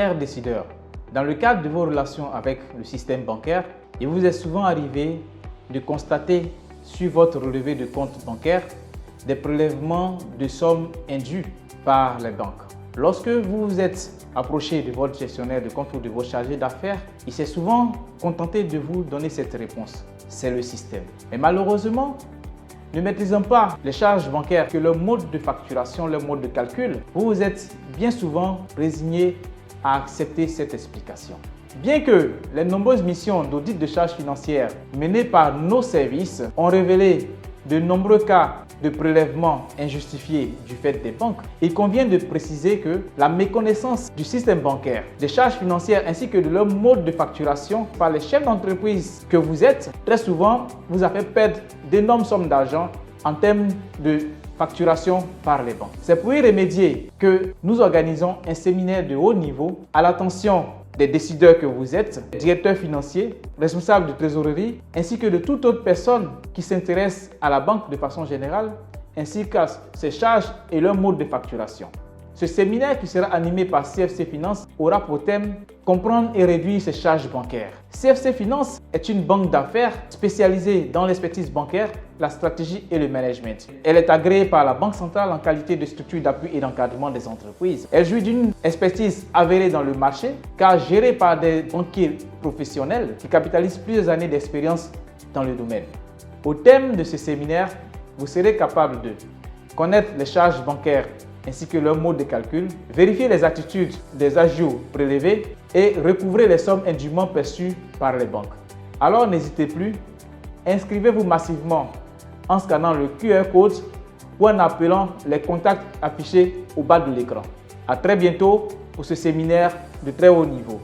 Chers décideurs, dans le cadre de vos relations avec le système bancaire, il vous est souvent arrivé de constater sur votre relevé de compte bancaire des prélèvements de sommes indues par les banques. Lorsque vous vous êtes approché de votre gestionnaire de compte ou de votre chargé d'affaires, il s'est souvent contenté de vous donner cette réponse. C'est le système. Mais malheureusement, ne maîtrisant pas les charges bancaires que leur mode de facturation, leur mode de calcul, vous vous êtes bien souvent résigné à accepter cette explication. Bien que les nombreuses missions d'audit de charges financières menées par nos services ont révélé de nombreux cas de prélèvements injustifiés du fait des banques, il convient de préciser que la méconnaissance du système bancaire, des charges financières ainsi que de leur mode de facturation par les chefs d'entreprise que vous êtes, très souvent vous a fait perdre d'énormes sommes d'argent en termes de facturation par les banques. C'est pour y remédier que nous organisons un séminaire de haut niveau à l'attention des décideurs que vous êtes, directeurs financiers, responsables de trésorerie, ainsi que de toute autre personne qui s'intéresse à la banque de façon générale, ainsi qu'à ses charges et leur mode de facturation. Ce séminaire qui sera animé par CFC Finance aura pour thème « Comprendre et réduire ses charges bancaires ». CFC Finance est une banque d'affaires spécialisée dans l'expertise bancaire, la stratégie et le management. Elle est agréée par la Banque centrale en qualité de structure d'appui et d'encadrement des entreprises. Elle jouit d'une expertise avérée dans le marché car gérée par des banquiers professionnels qui capitalisent plusieurs années d'expérience dans le domaine. Au thème de ce séminaire, vous serez capable de connaître les charges bancaires ainsi que leur mode de calcul, vérifier les attitudes des agios prélevés et recouvrer les sommes indûment perçues par les banques. Alors n'hésitez plus, inscrivez-vous massivement en scannant le QR code ou en appelant les contacts affichés au bas de l'écran. À très bientôt pour ce séminaire de très haut niveau.